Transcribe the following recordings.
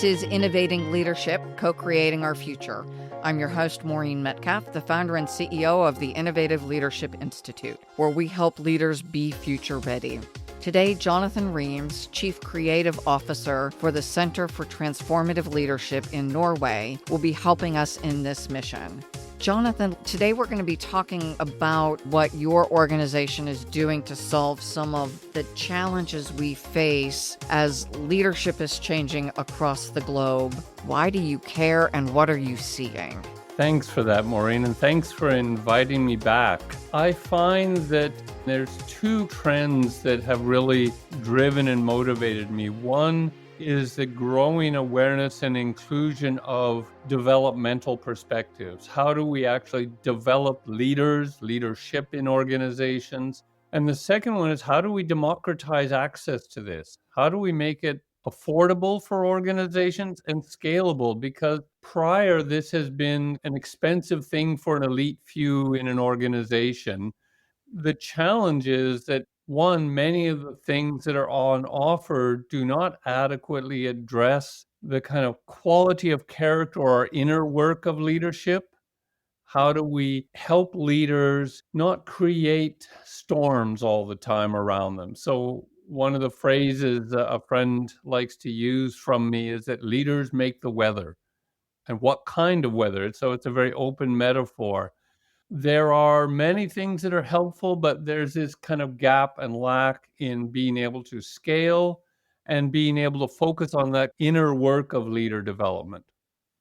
is Innovating Leadership, Co-Creating Our Future. I'm your host, Maureen Metcalf, the founder and CEO of the Innovative Leadership Institute, where we help leaders be future ready. Today, Jonathan Reams, Chief Creative Officer for the Center for Transformative Leadership in Norway, will be helping us in this mission. Jonathan, today we're going to be talking about what your organization is doing to solve some of the challenges we face as leadership is changing across the globe. Why do you care and what are you seeing? Thanks for that, Maureen, and thanks for inviting me back. I find that there's two trends that have really driven and motivated me. One is the growing awareness and inclusion of developmental perspectives. How do we actually develop leadership in organizations? And the second one is, how do we democratize access to this? How do we make it affordable for organizations and scalable? Because prior, this has been an expensive thing for an elite few in an organization. The challenge is that one, many of the things that are on offer do not adequately address the kind of quality of character or inner work of leadership. How do we help leaders not create storms all the time around them? So one of the phrases a friend likes to use from me is that leaders make the weather. And what kind of weather? So it's a very open metaphor. There are many things that are helpful, but there's this kind of gap and lack in being able to scale and being able to focus on that inner work of leader development.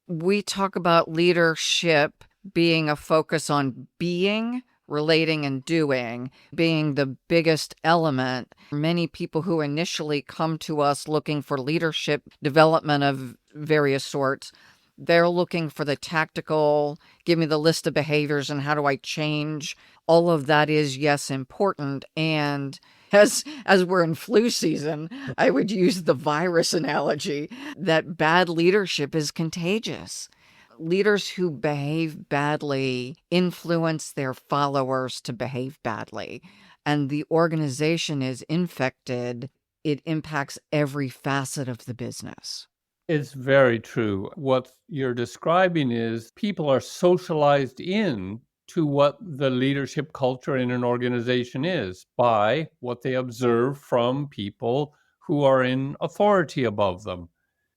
We talk about leadership being a focus on being, relating, and doing, being the biggest element. Many people who initially come to us looking for leadership development of various sorts, they're looking for the tactical, give me the list of behaviors and how do I change. All of that is, yes, important. And as we're in flu season, I would use the virus analogy that bad leadership is contagious. Leaders who behave badly influence their followers to behave badly. And the organization is infected. It impacts every facet of the business. It's very true. What you're describing is people are socialized in to what the leadership culture in an organization is by what they observe from people who are in authority above them.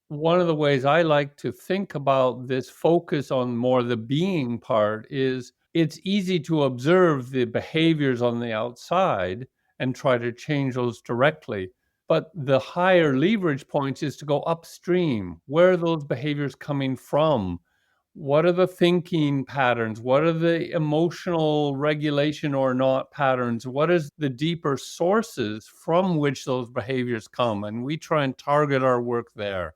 One of the ways I like to think about this focus on more the being part is it's easy to observe the behaviors on the outside and try to change those directly. But the higher leverage points is to go upstream. Where are those behaviors coming from? What are the thinking patterns? What are the emotional regulation or not patterns? What is the deeper sources from which those behaviors come? And we try and target our work there.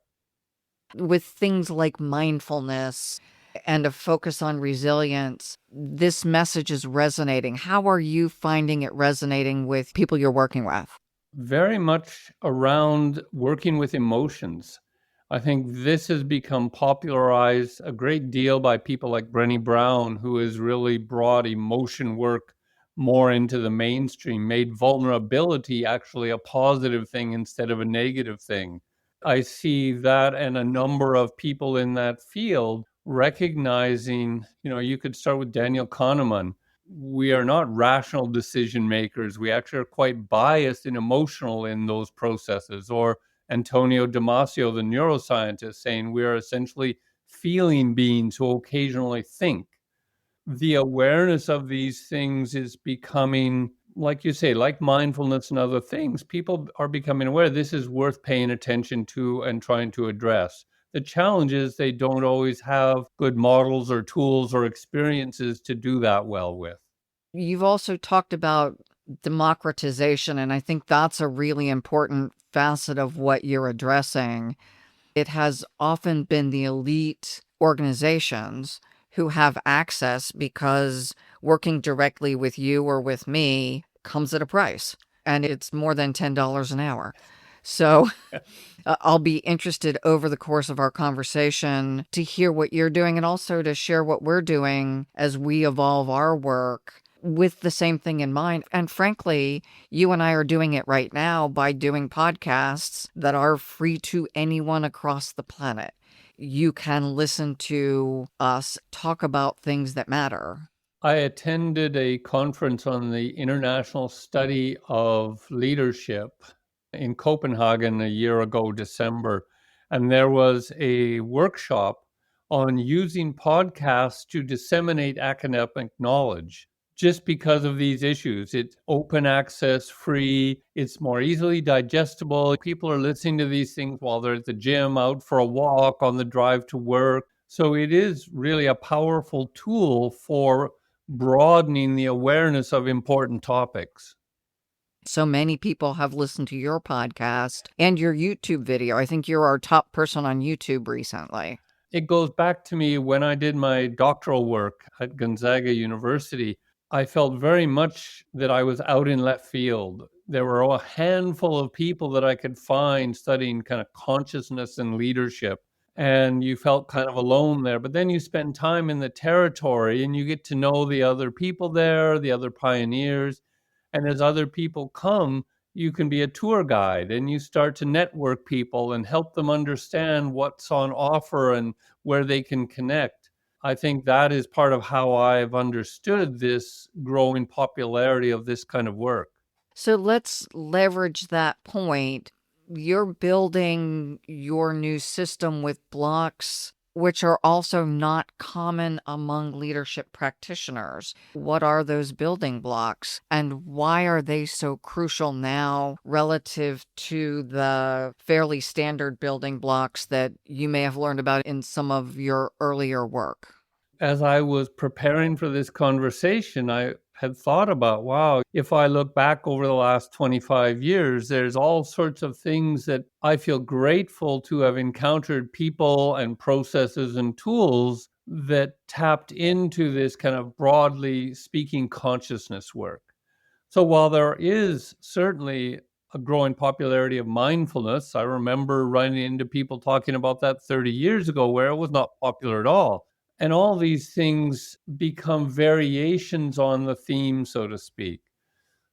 With things like mindfulness and a focus on resilience, this message is resonating. How are you finding it resonating with people you're working with? Very much around working with emotions. I think this has become popularized a great deal by people like Brené Brown, who has really brought emotion work more into the mainstream, made vulnerability actually a positive thing instead of a negative thing. I see that and a number of people in that field recognizing, you could start with Daniel Kahneman. We are not rational decision makers. We actually are quite biased and emotional in those processes. Or Antonio Damasio, the neuroscientist, saying we are essentially feeling beings who occasionally think. The awareness of these things is becoming, like you say, like mindfulness and other things. People are becoming aware this is worth paying attention to and trying to address. The challenge is they don't always have good models or tools or experiences to do that well with. You've also talked about democratization, and I think that's a really important facet of what you're addressing. It has often been the elite organizations who have access because working directly with you or with me comes at a price, and it's more than $10 an hour. So I'll be interested over the course of our conversation to hear what you're doing and also to share what we're doing as we evolve our work. with the same thing in mind. And frankly, you and I are doing it right now by doing podcasts that are free to anyone across the planet. You can listen to us talk about things that matter. I attended a conference on the international study of leadership in Copenhagen a year ago, December, and there was a workshop on using podcasts to disseminate academic knowledge. Just because of these issues, it's open access, free, it's more easily digestible. People are listening to these things while they're at the gym, out for a walk, on the drive to work. So it is really a powerful tool for broadening the awareness of important topics. So many people have listened to your podcast and your YouTube video. I think you're our top person on YouTube recently. It goes back to me when I did my doctoral work at Gonzaga University. I felt very much that I was out in left field. There were a handful of people that I could find studying kind of consciousness and leadership. And you felt kind of alone there. But then you spend time in the territory and you get to know the other people there, the other pioneers. And as other people come, you can be a tour guide and you start to network people and help them understand what's on offer and where they can connect. I think that is part of how I've understood this growing popularity of this kind of work. So let's leverage that point. You're building your new system with blocks, which are also not common among leadership practitioners. What are those building blocks and why are they so crucial now relative to the fairly standard building blocks that you may have learned about in some of your earlier work? As I was preparing for this conversation, I had thought about, wow, if I look back over the last 25 years, there's all sorts of things that I feel grateful to have encountered, people and processes and tools that tapped into this kind of broadly speaking consciousness work. So while there is certainly a growing popularity of mindfulness, I remember running into people talking about that 30 years ago where it was not popular at all. And all these things become variations on the theme, so to speak.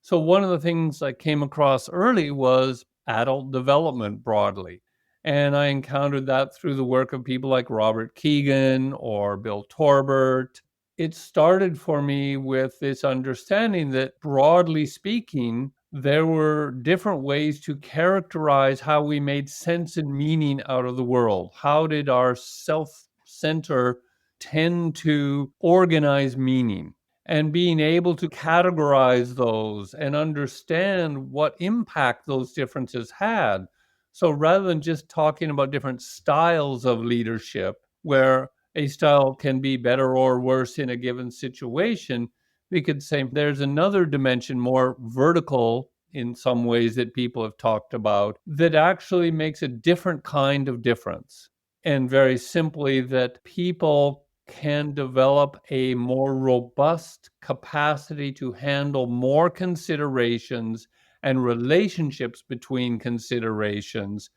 So one of the things I came across early was adult development broadly. And I encountered that through the work of people like Robert Keegan or Bill Torbert. It started for me with this understanding that broadly speaking, there were different ways to characterize how we made sense and meaning out of the world. How did our self-center tend to organize meaning? And being able to categorize those and understand what impact those differences had. So rather than just talking about different styles of leadership, where a style can be better or worse in a given situation, we could say there's another dimension, more vertical in some ways that people have talked about, that actually makes a different kind of difference. And very simply, that people can develop a more robust capacity to handle more considerations and relationships between considerations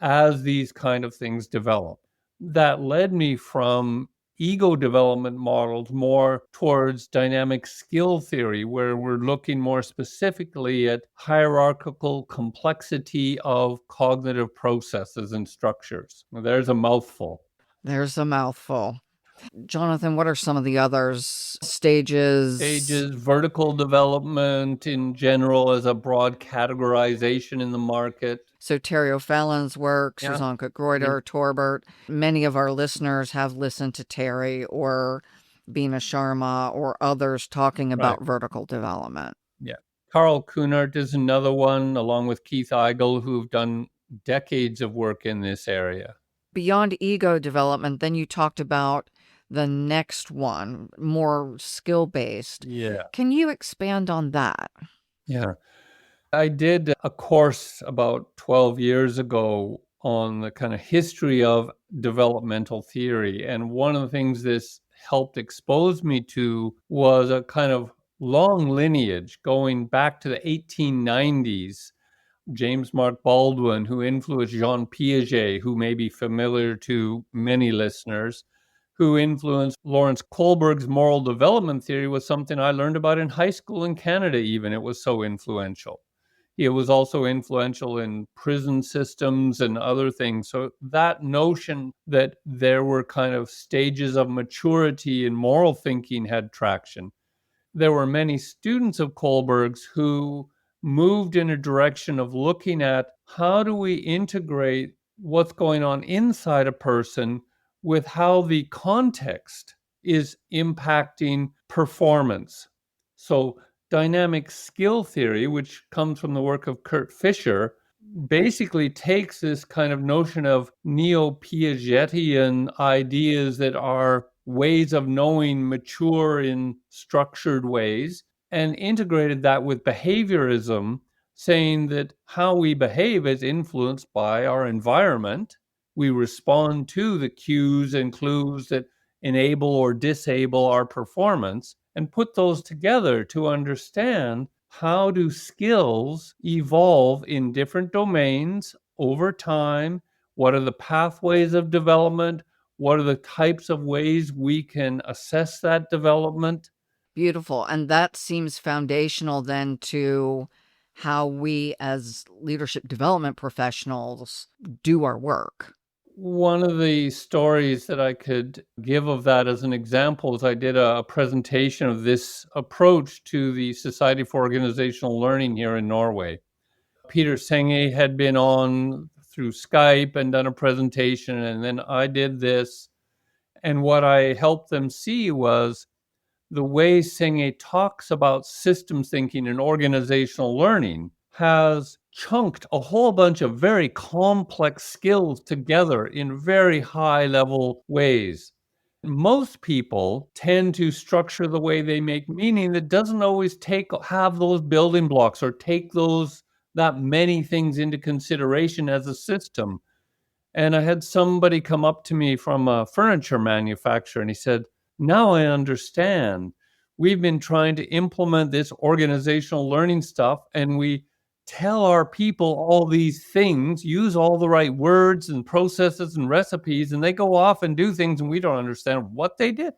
as these kind of things develop. That led me from ego development models more towards dynamic skill theory, where we're looking more specifically at hierarchical complexity of cognitive processes and structures. There's a mouthful. There's a mouthful. Jonathan, what are some of the others? Stages, vertical development in general as a broad categorization in the market. So Terry O'Fallon's work, Yeah. Susan Cook-Greuter, Torbert. Many of our listeners have listened to Terry or Bina Sharma or others talking about vertical development. Yeah. Carl Kunert is another one, along with Keith Eigel, who've done decades of work in this area. Beyond ego development, then you talked about the next one, more skill-based. Yeah. Can you expand on that? Yeah. I did a course about 12 years ago on the kind of history of developmental theory. And one of the things this helped expose me to was a kind of long lineage going back to the 1890s. James Mark Baldwin, who influenced Jean Piaget, who may be familiar to many listeners, who influenced Lawrence Kohlberg's moral development theory, was something I learned about in high school in Canada even. It was so influential. It was also influential in prison systems and other things. So that notion that there were kind of stages of maturity in moral thinking had traction. There were many students of Kohlberg's who moved in a direction of looking at how do we integrate what's going on inside a person with how the context is impacting performance. So dynamic skill theory, which comes from the work of Kurt Fischer, basically takes this kind of notion of neo-Piagetian ideas that are ways of knowing mature in structured ways and integrated that with behaviorism, saying that how we behave is influenced by our environment. We respond to the cues and clues that enable or disable our performance, and put those together to understand how do skills evolve in different domains over time. What are the pathways of development? What are the types of ways we can assess that development? Beautiful. And that seems foundational then to how we as leadership development professionals do our work. One of the stories that I could give of that as an example is I did a presentation of this approach to the Society for Organizational Learning here in Norway. Peter Senge had been on through Skype and done a presentation, and then I did this. And what I helped them see was the way Senge talks about systems thinking and organizational learning has chunked a whole bunch of very complex skills together in very high level ways. Most people tend to structure the way they make meaning that doesn't always have those building blocks or take that many things into consideration as a system. And I had somebody come up to me from a furniture manufacturer and he said, "Now I understand. We've been trying to implement this organizational learning stuff, and we tell our people all these things, use all the right words and processes and recipes, and they go off and do things, and we don't understand what they did."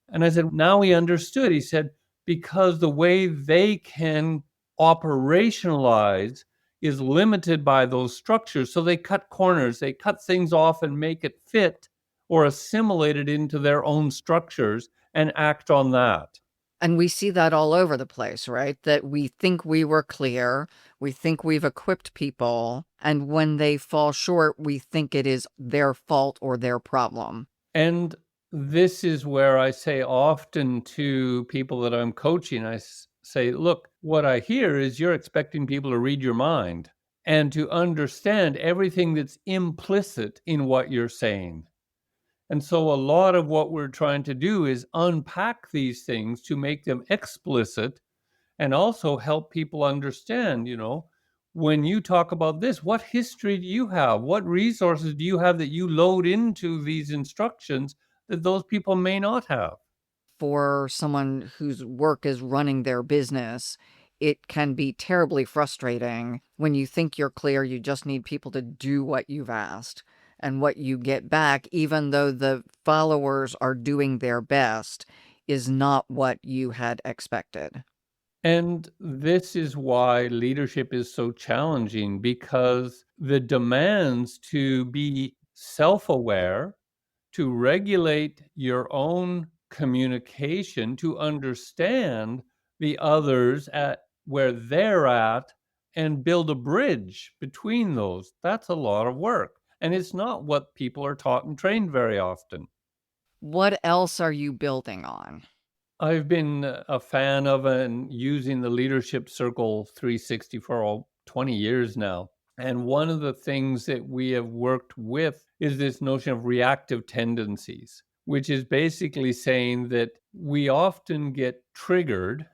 And I said, "Now he understood." He said, "Because the way they can operationalize is limited by those structures. So they cut corners, they cut things off and make it fit or assimilate it into their own structures and act on that." And we see that all over the place, right? That we think we were clear, we think we've equipped people, and when they fall short, we think it is their fault or their problem. And this is where I say often to people that I'm coaching, I say, look, what I hear is you're expecting people to read your mind and to understand everything that's implicit in what you're saying. And so a lot of what we're trying to do is unpack these things to make them explicit and also help people understand, when you talk about this, what history do you have? What resources do you have that you load into these instructions that those people may not have? For someone whose work is running their business, it can be terribly frustrating when you think you're clear, you just need people to do what you've asked. And what you get back, even though the followers are doing their best, is not what you had expected. And this is why leadership is so challenging, because the demands to be self-aware, to regulate your own communication, to understand the others at where they're at and build a bridge between those. That's a lot of work. And it's not what people are taught and trained very often. What else are you building on? I've been a fan of and using the Leadership Circle 360 for 20 years now. And one of the things that we have worked with is this notion of reactive tendencies, which is basically saying that we often get triggered.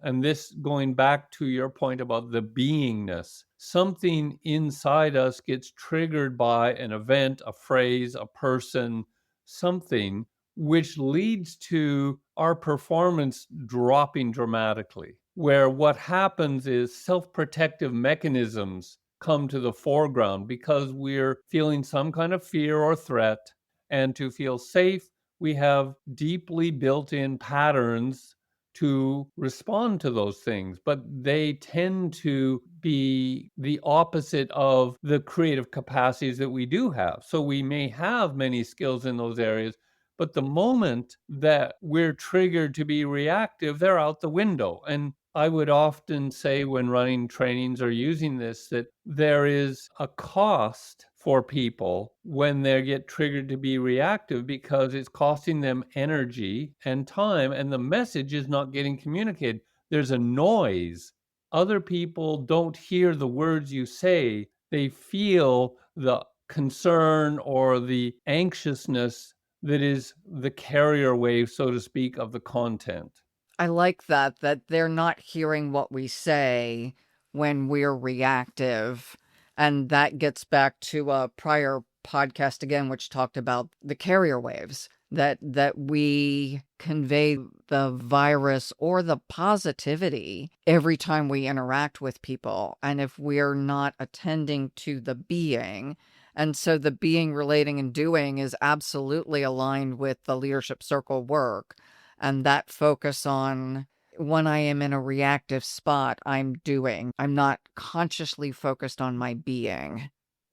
And this, going back to your point about the beingness, something inside us gets triggered by an event, a phrase, a person, something, which leads to our performance dropping dramatically, where what happens is self-protective mechanisms come to the foreground because we're feeling some kind of fear or threat. And to feel safe, we have deeply built in patterns to respond to those things, but they tend to be the opposite of the creative capacities that we do have. So we may have many skills in those areas, but the moment that we're triggered to be reactive, they're out the window. And I would often say when running trainings or using this that there is a cost for people when they get triggered to be reactive because it's costing them energy and time, and the message is not getting communicated. There's a noise. Other people don't hear the words you say, they feel the concern or the anxiousness that is the carrier wave, so to speak, of the content. I like that they're not hearing what we say when we're reactive. And that gets back to a prior podcast again, which talked about the carrier waves, that we convey the virus or the positivity every time we interact with people. And if we're not attending to the being, and so the being, relating, and doing is absolutely aligned with the leadership circle work. And that focus on when I am in a reactive spot, I'm doing. I'm not consciously focused on my being.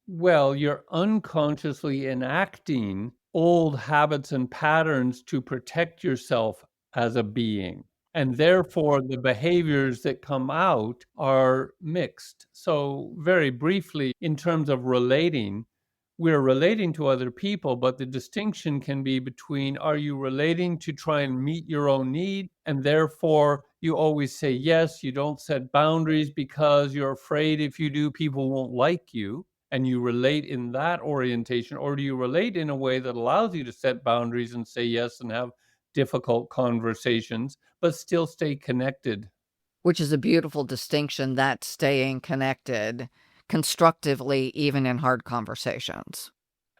Well, you're unconsciously enacting old habits and patterns to protect yourself as a being. And therefore, the behaviors that come out are mixed. So, very briefly, in terms of relating, we're relating to other people, but the distinction can be between are you relating to try and meet your own need? And therefore, you always say yes, you don't set boundaries because you're afraid if you do, people won't like you. And you relate in that orientation, or do you relate in a way that allows you to set boundaries and say yes and have difficult conversations, but still stay connected? Which is a beautiful distinction, that staying connected constructively, even in hard conversations.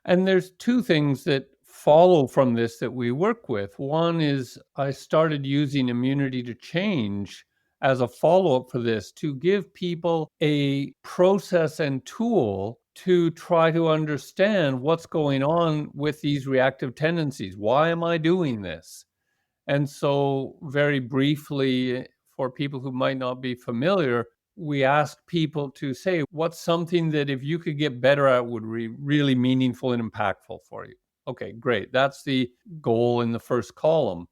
And there's two things that follow from this that we work with. One is I started using immunity to change as a follow up for this to give people a process and tool to try to understand what's going on with these reactive tendencies. Why am I doing this? And so, very briefly, for people who might not be familiar, we ask people to say, what's something that if you could get better at would be really meaningful and impactful for you? Okay, great. That's the goal in the first column.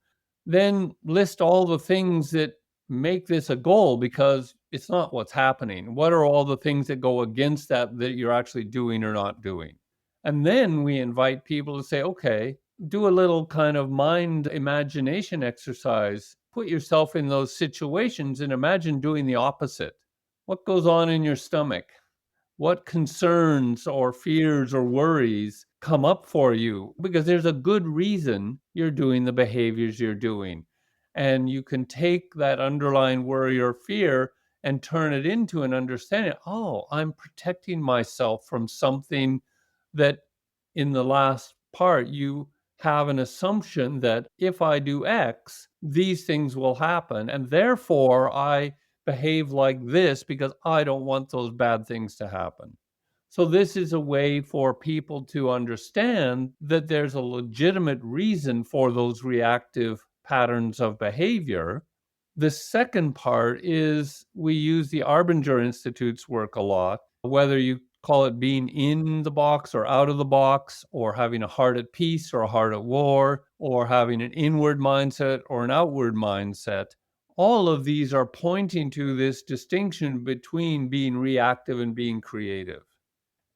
Then list all the things that make this a goal because it's not what's happening. What are all the things that go against that that you're actually doing or not doing? And then we invite people to say, okay, do a little kind of mind imagination exercise. Put yourself in those situations and imagine doing the opposite. What goes on in your stomach? What concerns or fears or worries come up for you? Because there's a good reason you're doing the behaviors you're doing. And you can take that underlying worry or fear and turn it into an understanding. Oh, I'm protecting myself from something that in the last part you have an assumption that if I do X, these things will happen. And therefore, I behave like this because I don't want those bad things to happen. So, this is a way for people to understand that there's a legitimate reason for those reactive patterns of behavior. The second part is we use the Arbinger Institute's work a lot, whether you call it being in the box or out of the box, or having a heart at peace or a heart at war, or having an inward mindset or an outward mindset. All of these are pointing to this distinction between being reactive and being creative.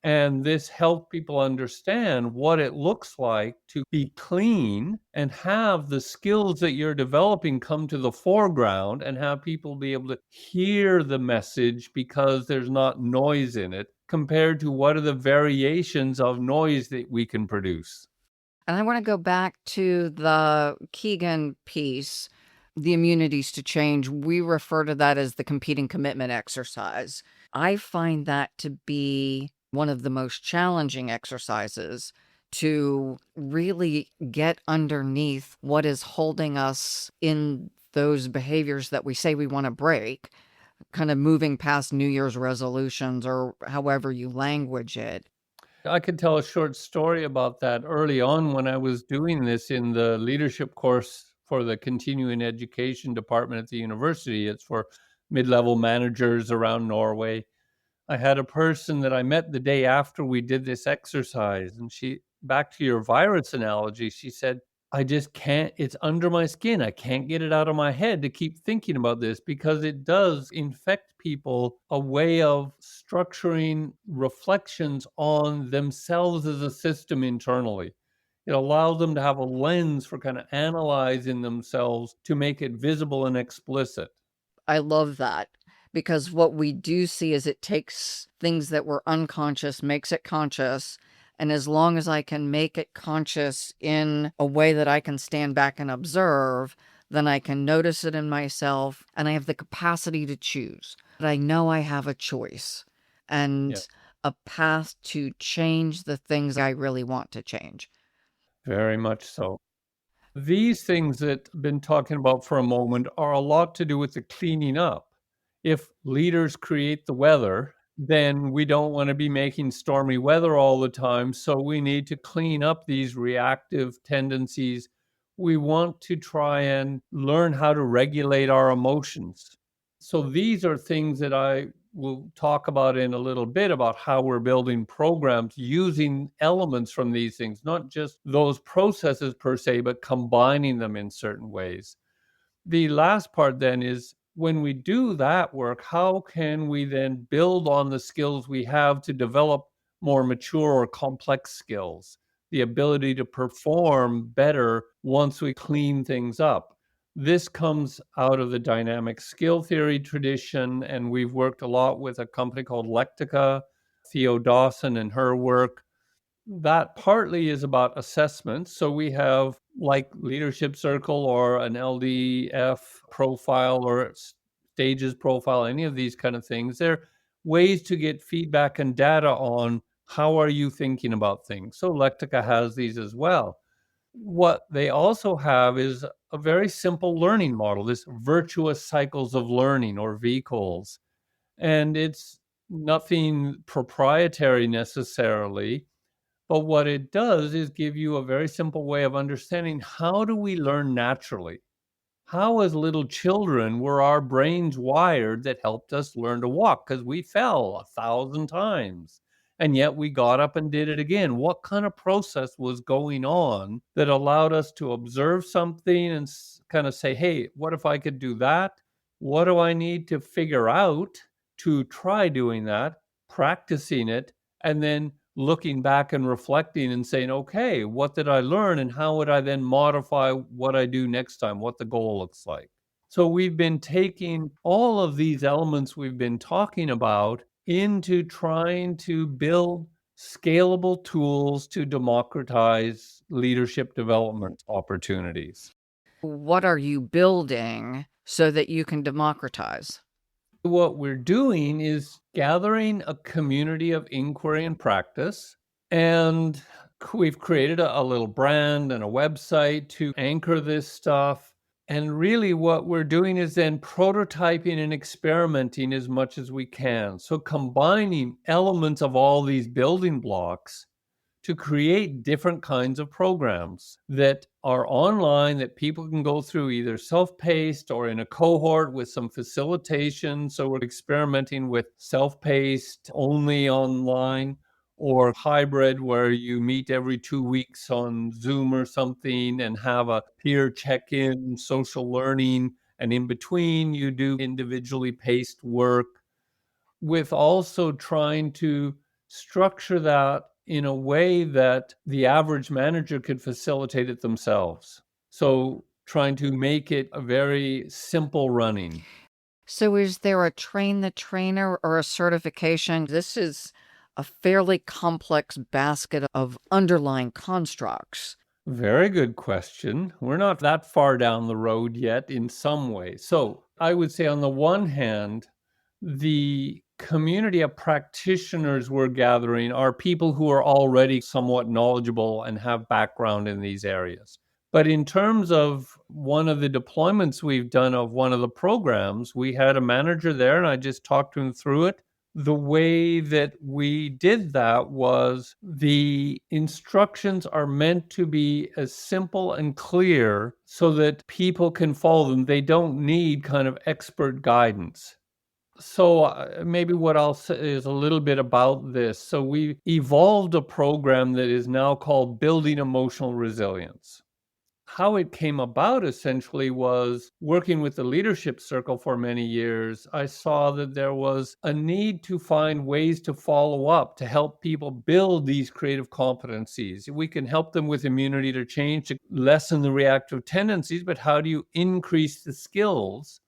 And this helped people understand what it looks like to be clean and have the skills that you're developing come to the foreground and have people be able to hear the message because there's not noise in it compared to what are the variations of noise that we can produce. And I want to go back to the Keegan piece, the immunities to change. We refer to that as the competing commitment exercise. I find that to be one of the most challenging exercises to really get underneath what is holding us in those behaviors that we say we want to break, kind of moving past New Year's resolutions or however you language it. I could tell a short story about that early on when I was doing this in the leadership course for the continuing education department at the university. It's for mid-level managers around Norway. I had a person that I met the day after we did this exercise, and back to your virus analogy, she said, I just can't, it's under my skin. I can't get it out of my head to keep thinking about this because it does infect people a way of structuring reflections on themselves as a system internally. It allows them to have a lens for kind of analyzing themselves to make it visible and explicit. I love that, because what we do see is it takes things that were unconscious, makes it conscious. And as long as I can make it conscious in a way that I can stand back and observe, then I can notice it in myself and I have the capacity to choose. But I know I have a choice and Yeah, a path to change the things I really want to change. very much so. These things that I've been talking about for a moment are a lot to do with the cleaning up. If leaders create the weather, then we don't want to be making stormy weather all the time. So we need to clean up these reactive tendencies. We want to try and learn how to regulate our emotions. So these are things that I will talk about in a little bit about how we're building programs using elements from these things, not just those processes per se, but combining them in certain ways. The last part then is when we do that work, how can we then build on the skills we have to develop more mature or complex skills, the ability to perform better once we clean things up? This comes out of the dynamic skill theory tradition, and we've worked a lot with a company called Lectica, Theo Dawson and her work. That partly is about assessment. So we have like leadership circle or an LDF profile or stages profile, any of these kind of things. They're ways to get feedback and data on how are you thinking about things. So Lectica has these as well. What they also have is a very simple learning model, this virtuous cycles of learning or VCOLs. And it's nothing proprietary necessarily, but what it does is give you a very simple way of understanding how do we learn naturally? How, as little children, were our brains wired that helped us learn to walk? Because we fell 1,000 times and yet we got up and did it again. What kind of process was going on that allowed us to observe something and kind of say, hey, what if I could do that? What do I need to figure out to try doing that, practicing it, and then looking back and reflecting and saying, okay, what did I learn and how would I then modify what I do next time, what the goal looks like? So we've been taking all of these elements we've been talking about into trying to build scalable tools to democratize leadership development opportunities. What are you building so that you can democratize? What we're doing is gathering a community of inquiry and practice, and we've created a little brand and a website to anchor this stuff. And really, what we're doing is then prototyping and experimenting as much as we can. So, combining elements of all these building blocks to create different kinds of programs that are online that people can go through either self-paced or in a cohort with some facilitation. So we're experimenting with self-paced only online or hybrid where you meet every 2 weeks on Zoom or something and have a peer check-in, social learning, and in between you do individually paced work, with also trying to structure that in a way that the average manager could facilitate it themselves. So trying to make it a very simple running. So is there a train the trainer or a certification? This is a fairly complex basket of underlying constructs. Very good question. We're not that far down the road yet in some way. So I would say, on the one hand, the community of practitioners we're gathering are people who are already somewhat knowledgeable and have background in these areas. But in terms of one of the deployments we've done of one of the programs, we had a manager there and I just talked to him through it. The way that we did that was the instructions are meant to be as simple and clear so that people can follow them. They don't need kind of expert guidance. So maybe what I'll say is a little bit about this. So we evolved a program that is now called Building Emotional Resilience. How it came about essentially was working with the leadership circle for many years. I saw that there was a need to find ways to follow up to help people build these creative competencies. We can help them with immunity to change to lessen the reactive tendencies, but how do you increase the skills?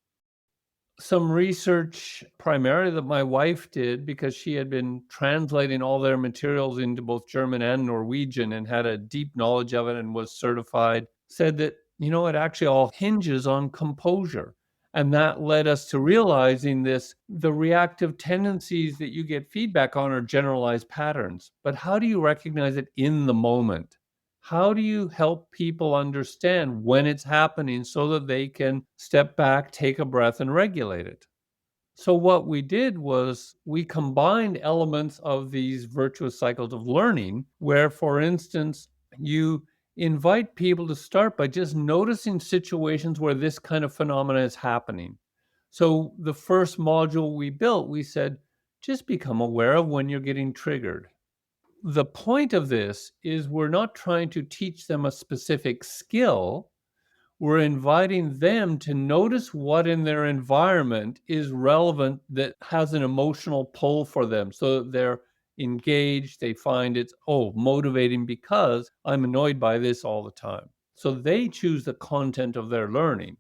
Some research primarily that my wife did, because she had been translating all their materials into both German and Norwegian and had a deep knowledge of it and was certified, said that, it actually all hinges on composure. And that led us to realizing the reactive tendencies that you get feedback on are generalized patterns. But how do you recognize it in the moment? How do you help people understand when it's happening so that they can step back, take a breath, and regulate it? So, what we did was we combined elements of these virtuous cycles of learning, where, for instance, you invite people to start by just noticing situations where this kind of phenomena is happening. So, the first module we built, we said, just become aware of when you're getting triggered. The point of this is we're not trying to teach them a specific skill. We're inviting them to notice what in their environment is relevant that has an emotional pull for them so that they're engaged. They find it's, motivating because I'm annoyed by this all the time. So they choose the content of their learning.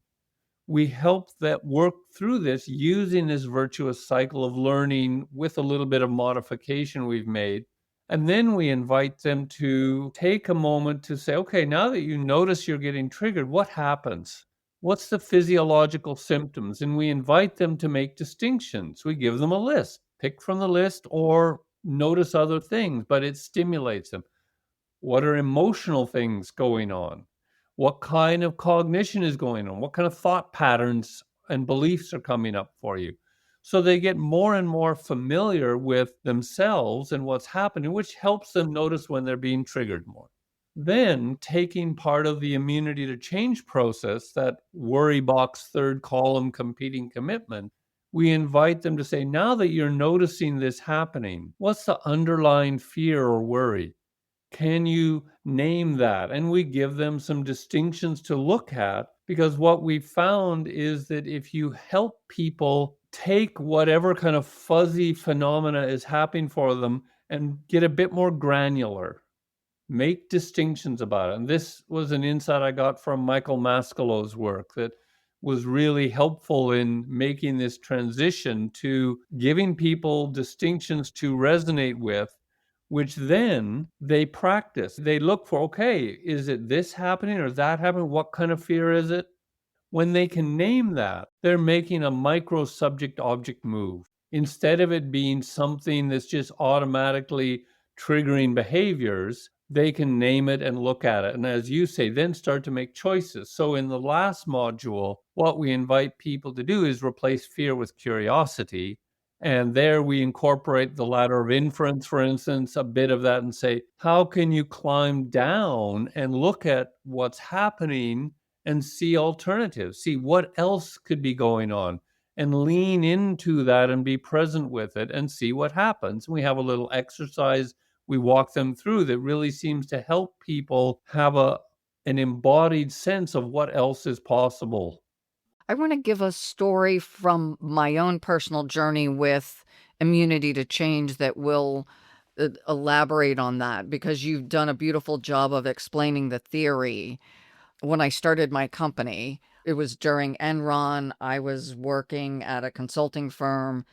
We help them work through this using this virtuous cycle of learning with a little bit of modification we've made. And then we invite them to take a moment to say, okay, now that you notice you're getting triggered, what happens? What's the physiological symptoms? And we invite them to make distinctions. We give them a list, pick from the list or notice other things, but it stimulates them. What are emotional things going on? What kind of cognition is going on? What kind of thought patterns and beliefs are coming up for you? So they get more and more familiar with themselves and what's happening, which helps them notice when they're being triggered more. Then, taking part of the immunity to change process, that worry box, third column, competing commitment, we invite them to say, now that you're noticing this happening, what's the underlying fear or worry? Can you name that? And we give them some distinctions to look at, because what we found is that if you help people take whatever kind of fuzzy phenomena is happening for them and get a bit more granular, make distinctions about it. And this was an insight I got from Michael Mascolo's work that was really helpful in making this transition to giving people distinctions to resonate with, which then they practice. They look for, okay, is it this happening or that happening? What kind of fear is it? When they can name that, they're making a micro subject object move. Instead of it being something that's just automatically triggering behaviors, they can name it and look at it. And as you say, then start to make choices. So in the last module, what we invite people to do is replace fear with curiosity. And there we incorporate the ladder of inference, for instance, a bit of that, and say, how can you climb down and look at what's happening and see alternatives, see what else could be going on, and lean into that and be present with it and see what happens. We have a little exercise we walk them through that really seems to help people have an embodied sense of what else is possible. I want to give a story from my own personal journey with immunity to change that will elaborate on that, because you've done a beautiful job of explaining the theory. When I started my company, it was during Enron. I was working at a consulting firm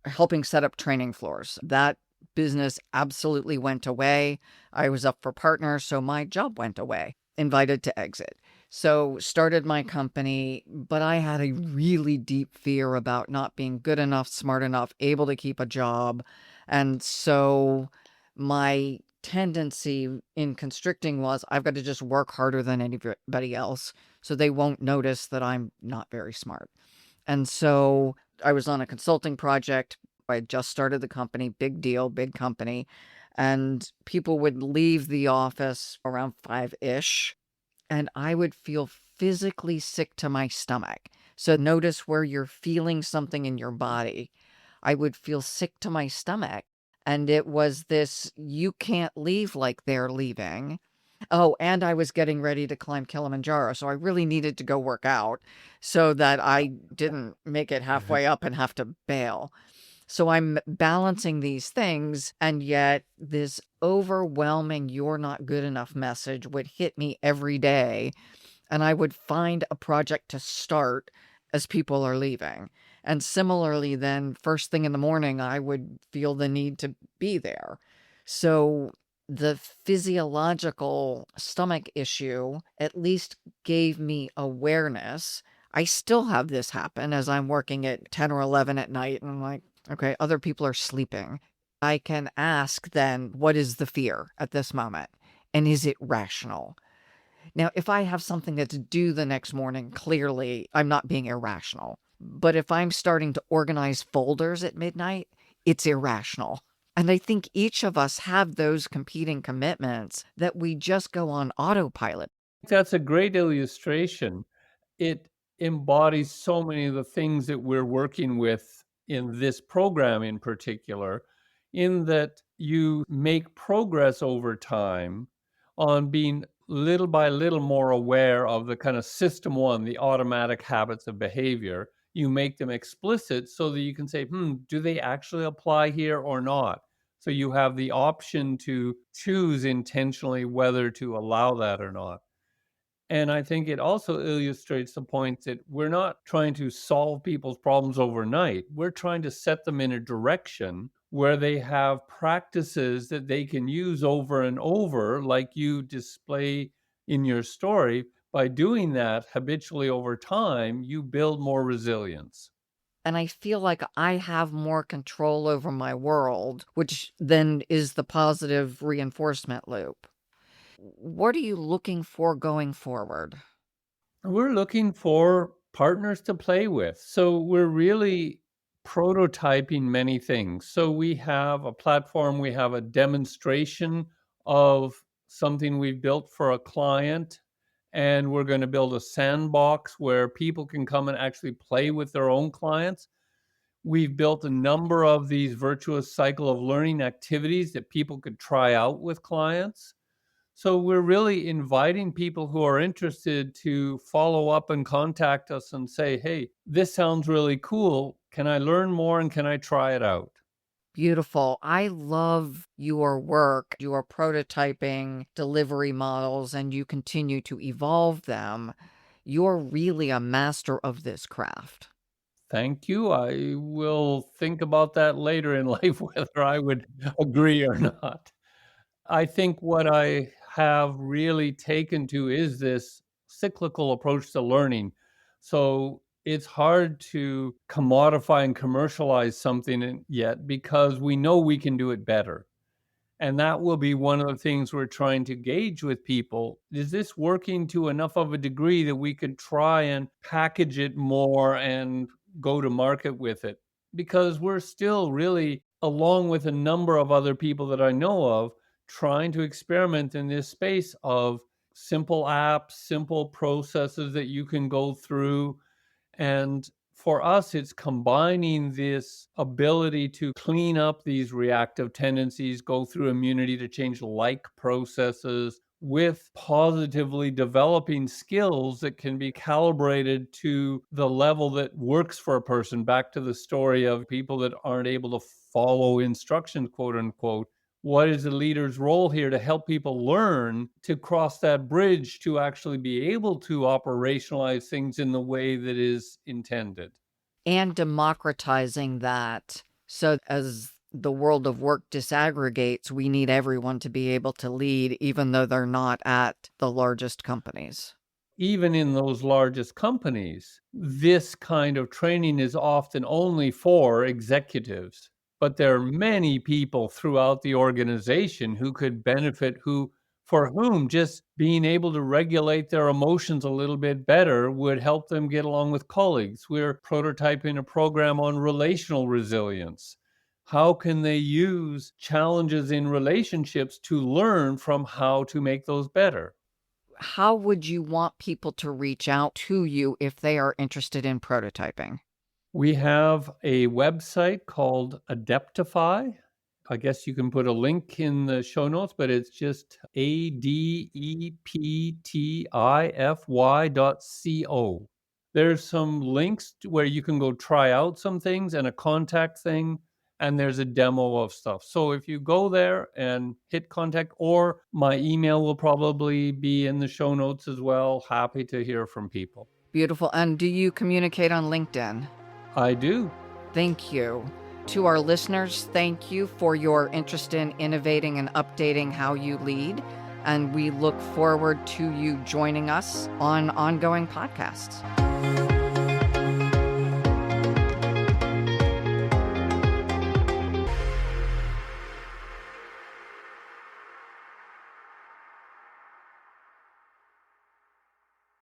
helping set up training floors. That business absolutely went away. I was up for partner, so my job went away, invited to exit. So started my company, but I had a really deep fear about not being good enough, smart enough, able to keep a job. And so my tendency in constricting was I've got to just work harder than anybody else so they won't notice that I'm not very smart. And so I was on a consulting project. I had just started the company, big deal, big company. And people would leave the office around 5-ish, and I would feel physically sick to my stomach. So notice where you're feeling something in your body. I would feel sick to my stomach. And it was this, you can't leave like they're leaving. Oh, and I was getting ready to climb Kilimanjaro. So I really needed to go work out so that I didn't make it halfway up and have to bail. So I'm balancing these things, and yet this overwhelming "you're not good enough" message would hit me every day, and I would find a project to start as people are leaving. And similarly, then first thing in the morning, I would feel the need to be there. So the physiological stomach issue at least gave me awareness. I still have this happen as I'm working at 10 or 11 at night, and I'm like, okay, other people are sleeping. I can ask then, what is the fear at this moment? And is it rational? Now, if I have something that's due the next morning, clearly I'm not being irrational. But if I'm starting to organize folders at midnight, it's irrational. And I think each of us have those competing commitments that we just go on autopilot. That's a great illustration. It embodies so many of the things that we're working with in this program in particular, in that you make progress over time on being little by little more aware of the kind of system one, the automatic habits of behavior. You make them explicit so that you can say, do they actually apply here or not? So you have the option to choose intentionally whether to allow that or not. And I think it also illustrates the point that we're not trying to solve people's problems overnight. We're trying to set them in a direction where they have practices that they can use over and over, like you display in your story. By doing that habitually over time, you build more resilience. And I feel like I have more control over my world, which then is the positive reinforcement loop. What are you looking for going forward? We're looking for partners to play with. So we're really prototyping many things. So we have a platform, we have a demonstration of something we've built for a client, and we're going to build a sandbox where people can come and actually play with their own clients. We've built a number of these virtuous cycle of learning activities that people could try out with clients. So we're really inviting people who are interested to follow up and contact us and say, hey, this sounds really cool. Can I learn more and can I try it out? Beautiful. I love your work. You are prototyping delivery models and you continue to evolve them. You're really a master of this craft. Thank you. I will think about that later in life, whether I would agree or not. I think what I have really taken to is this cyclical approach to learning. So it's hard to commodify and commercialize something yet because we know we can do it better. And that will be one of the things we're trying to gauge with people. Is this working to enough of a degree that we could try and package it more and go to market with it? Because we're still really, along with a number of other people that I know of, trying to experiment in this space of simple apps, simple processes that you can go through. And for us, it's combining this ability to clean up these reactive tendencies, go through immunity to change like processes, with positively developing skills that can be calibrated to the level that works for a person. Back to the story of people that aren't able to follow instructions, quote unquote. What is the leader's role here to help people learn to cross that bridge to actually be able to operationalize things in the way that is intended? And democratizing that. So as the world of work disaggregates, we need everyone to be able to lead, even though they're not at the largest companies. Even in those largest companies, this kind of training is often only for executives. But there are many people throughout the organization who could benefit, for whom just being able to regulate their emotions a little bit better would help them get along with colleagues. We're prototyping a program on relational resilience. how can they use challenges in relationships to learn from how to make those better? How would you want people to reach out to you if they are interested in prototyping? We have a website called Adeptify. I guess you can put a link in the show notes, but it's just adeptify.co. There's some links where you can go try out some things and a contact thing, and there's a demo of stuff. So if you go there and hit contact, or my email will probably be in the show notes as well. Happy to hear from people. Beautiful. And do you communicate on LinkedIn? I do. Thank you. To our listeners, thank you for your interest in innovating and updating how you lead. And we look forward to you joining us on ongoing podcasts.